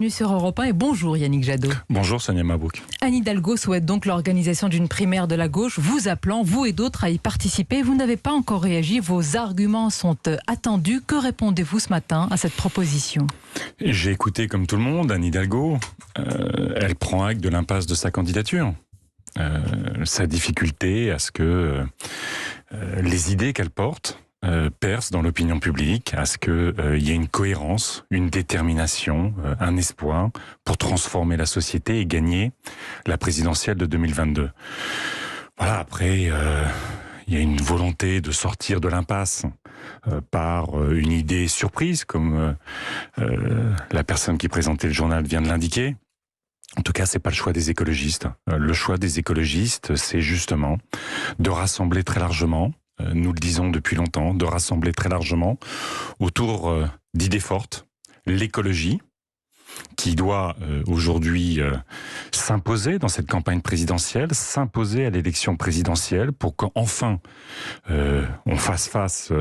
Bienvenue sur Europe 1 et bonjour Yannick Jadot. Bonjour Sonia Mabrouk. Anne Hidalgo souhaite donc l'organisation d'une primaire de la gauche, vous appelant, vous et d'autres, à y participer. Vous n'avez pas encore réagi, vos arguments sont attendus. Que répondez-vous ce matin à cette proposition ? J'ai écouté comme tout le monde Anne Hidalgo. Elle prend acte de l'impasse de sa candidature. Sa difficulté à ce que les idées qu'elle porte perce dans l'opinion publique, à ce qu'il y ait une cohérence, une détermination, un espoir pour transformer la société et gagner la présidentielle de 2022. Voilà, après, il y a une volonté de sortir de l'impasse par une idée surprise, comme la personne qui présentait le journal vient de l'indiquer. En tout cas, c'est pas le choix des écologistes. Le choix des écologistes, c'est justement de rassembler très largement, nous le disons depuis longtemps, de rassembler très largement autour d'idées fortes, l'écologie, qui doit aujourd'hui s'imposer dans cette campagne présidentielle, s'imposer à l'élection présidentielle pour qu'enfin on fasse face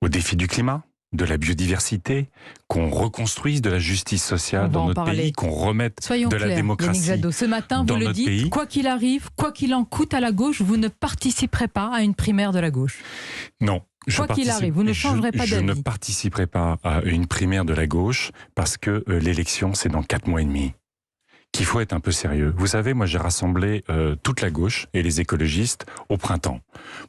au défi du climat, de la biodiversité, qu'on reconstruise de la justice sociale dans notre pays, qu'on remette de la démocratie Yannick Jadot, ce matin, vous le dites, quoi qu'il arrive, quoi qu'il en coûte à la gauche, vous ne participerez pas à une primaire de la gauche. Non. Quoi qu'il arrive, vous ne changerez pas d'avis. Je ne participerai pas à une primaire de la gauche parce que l'élection, c'est dans 4 mois et demi. Qu'il faut être un peu sérieux. Vous savez, moi j'ai rassemblé toute la gauche et les écologistes au printemps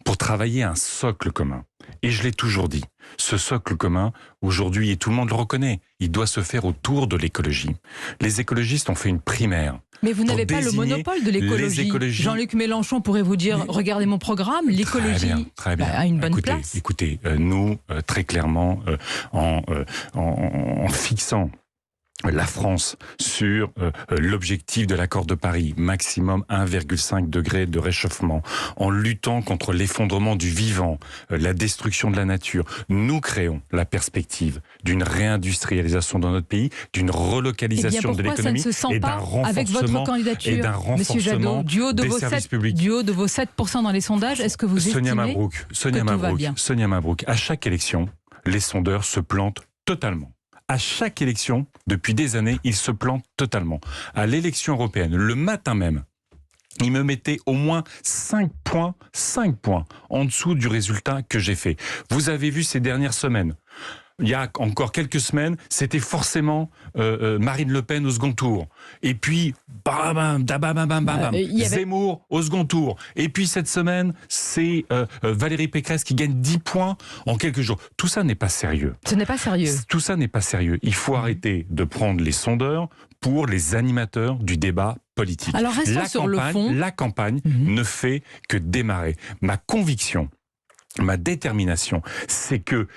pour travailler un socle commun. Et je l'ai toujours dit, ce socle commun, aujourd'hui, et tout le monde le reconnaît, il doit se faire autour de l'écologie. Les écologistes ont fait une primaire. Mais vous n'avez pas le monopole de l'écologie. Jean-Luc Mélenchon pourrait vous dire, regardez mon programme, l'écologie a une bonne place. Écoutez, nous, très clairement, en fixant la France sur l'objectif de l'accord de Paris, maximum 1,5 degré de réchauffement, en luttant contre l'effondrement du vivant, la destruction de la nature, nous créons la perspective d'une réindustrialisation dans notre pays, d'une relocalisation de l'économie et d'un renforcement des services publics. Du haut de vos 7% dans les sondages, est-ce que vous estimez Sonia Mabrouk, à chaque élection, les sondeurs se plantent totalement. À chaque élection, depuis des années, ils se plantent totalement. À l'élection européenne, le matin même, ils me mettaient au moins 5 points en dessous du résultat que j'ai fait. Vous avez vu ces dernières semaines. Il y a encore quelques semaines, c'était forcément Marine Le Pen au second tour. Et puis, Zemmour au second tour. Et puis cette semaine, c'est Valérie Pécresse qui gagne 10 points en quelques jours. Tout ça n'est pas sérieux. Ce n'est pas sérieux. Tout ça n'est pas sérieux. Il faut arrêter de prendre les sondeurs pour les animateurs du débat politique. Alors restons sur le fond. La campagne ne fait que démarrer. Ma conviction, ma détermination, c'est que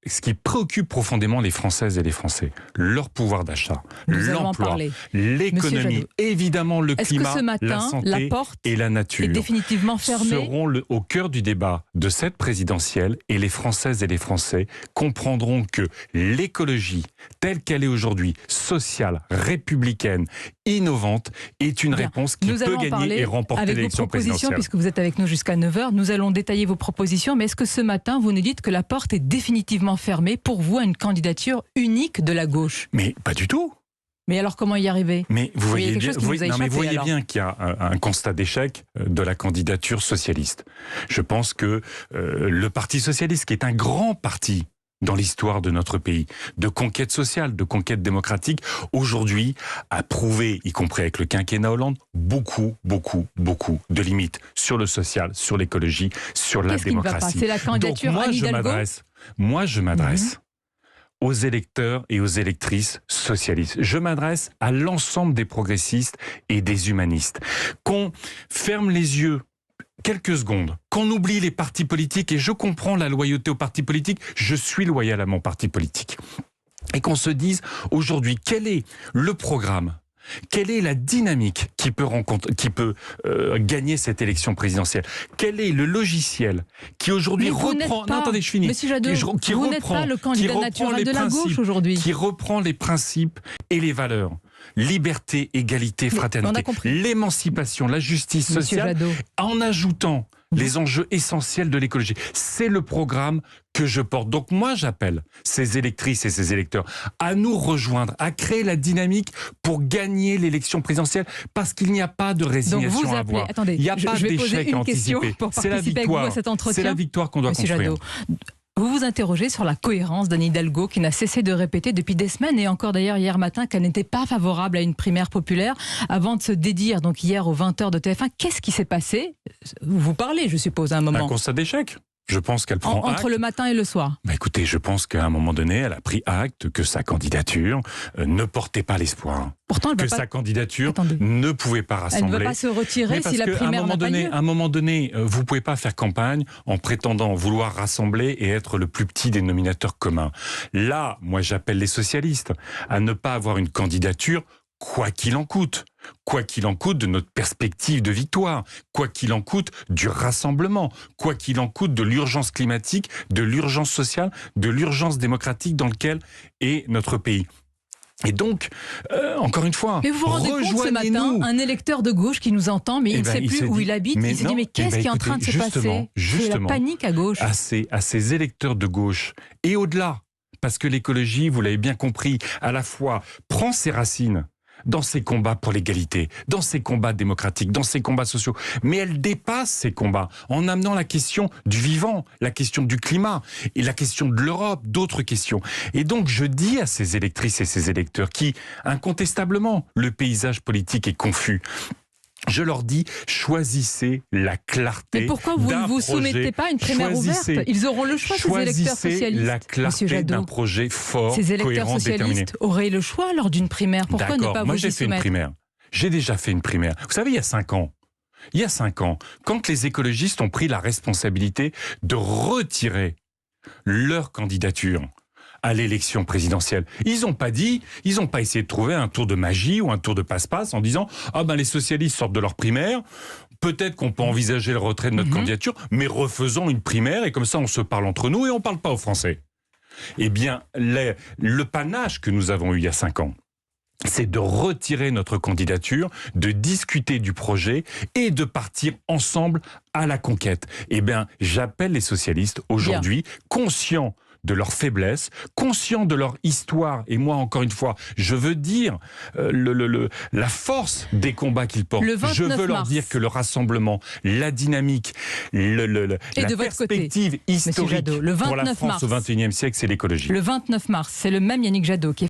ce qui préoccupe profondément les Françaises et les Français, leur pouvoir d'achat, l'emploi, l'économie, évidemment le climat, la santé et la nature, est définitivement fermée, seront au cœur du débat de cette présidentielle, et les Françaises et les Français comprendront que l'écologie, telle qu'elle est aujourd'hui, sociale, républicaine, innovante, est une réponse qui peut gagner et remporter l'élection présidentielle. Puisque vous êtes avec nous jusqu'à 9h, nous allons détailler vos propositions, mais est-ce que ce matin, vous nous dites que la porte est définitivement fermée pour vous à une candidature unique de la gauche? Mais pas du tout. Mais alors comment y arriver? Mais vous voyez bien qu'il y a un constat d'échec de la candidature socialiste. Je pense que le Parti socialiste, qui est un grand parti dans l'histoire de notre pays, de conquête sociale, de conquête démocratique, aujourd'hui a prouvé, y compris avec le quinquennat Hollande, beaucoup de limites sur le social, sur l'écologie, sur la démocratie. C'est la candidature Anne Hidalgo. Moi, je m'adresse aux électeurs et aux électrices socialistes. Je m'adresse à l'ensemble des progressistes et des humanistes. Qu'on ferme les yeux quelques secondes, qu'on oublie les partis politiques, et je comprends la loyauté aux partis politiques, je suis loyal à mon parti politique. Et qu'on se dise aujourd'hui, quel est le programme, quelle est la dynamique qui peut gagner cette élection présidentielle? Quel est le logiciel qui aujourd'hui reprend... Non, attendez, je finis. Monsieur Jadot, vous n'êtes pas le candidat naturel de la gauche aujourd'hui. Qui reprend les principes et les valeurs. Liberté, égalité, fraternité, l'émancipation, la justice sociale, en ajoutant les enjeux essentiels de l'écologie. C'est le programme que je porte. Donc moi, j'appelle ces électrices et ces électeurs à nous rejoindre, à créer la dynamique pour gagner l'élection présidentielle, parce qu'il n'y a pas de résignation à avoir. Attendez, il n'y a pas d'échec à anticiper. C'est la victoire. C'est la victoire qu'on doit construire. Jadot, vous vous interrogez sur la cohérence d'Anne Hidalgo, qui n'a cessé de répéter depuis des semaines, et encore d'ailleurs hier matin, qu'elle n'était pas favorable à une primaire populaire, avant de se dédire donc hier aux 20h de TF1. Qu'est-ce qui s'est passé? Vous parlez, je suppose, à un moment. Un constat d'échec. Je pense qu'elle prend entre acte. le matin et le soir. Écoutez, je pense qu'à un moment donné, elle a pris acte que sa candidature ne portait pas l'espoir. Pourtant, elle sa candidature ne pouvait pas rassembler. Elle ne va pas se retirer si la primaire n'a pas lieu. À un moment donné, vous ne pouvez pas faire campagne en prétendant vouloir rassembler et être le plus petit dénominateur commun. Là, moi, j'appelle les socialistes à ne pas avoir une candidature quoi qu'il en coûte de notre perspective de victoire, quoi qu'il en coûte du rassemblement, quoi qu'il en coûte de l'urgence climatique, de l'urgence sociale, de l'urgence démocratique dans laquelle est notre pays. Et donc, encore une fois, mais vous vous rendez compte ce matin, un électeur de gauche qui nous entend, mais il ne sait plus où il habite, il se dit mais qu'est-ce qui est en train de se passer? C'est la panique à gauche. À ces électeurs de gauche, et au-delà, parce que l'écologie, vous l'avez bien compris, à la fois prend ses racines dans ses combats pour l'égalité, dans ses combats démocratiques, dans ses combats sociaux. Mais elle dépasse ces combats en amenant la question du vivant, la question du climat et la question de l'Europe, d'autres questions. Et donc je dis à ces électrices et ces électeurs qui, incontestablement, le paysage politique est confus, je leur dis, choisissez la clarté. Mais pourquoi vous ne vous soumettez pas à une primaire ouverte? Ils auront le choix, ces électeurs socialistes. Choisissez la clarté d'un projet fort, ces électeurs cohérent, socialistes déterminé. auraient le choix lors d'une primaire. Pourquoi ne pas moi, vous y j'ai fait une primaire. J'ai déjà fait une primaire. Vous savez, il y a 5 ans, quand les écologistes ont pris la responsabilité de retirer leur candidature à l'élection présidentielle. Ils n'ont pas essayé de trouver un tour de magie ou un tour de passe-passe en disant « Ah ben les socialistes sortent de leur primaire, peut-être qu'on peut envisager le retrait de notre candidature, mais refaisons une primaire et comme ça on se parle entre nous et on ne parle pas aux Français. » Eh bien, le panache que nous avons eu il y a 5 ans, c'est de retirer notre candidature, de discuter du projet et de partir ensemble à la conquête. Eh bien, j'appelle les socialistes aujourd'hui, conscients de leur faiblesse, conscients de leur histoire. Et moi, encore une fois, je veux dire la force des combats qu'ils portent. Je veux leur dire que le rassemblement, la dynamique, la perspective historique Jadot, le 29 pour la France au XXIe siècle, c'est l'écologie. Le 29 mars, c'est le même Yannick Jadot qui est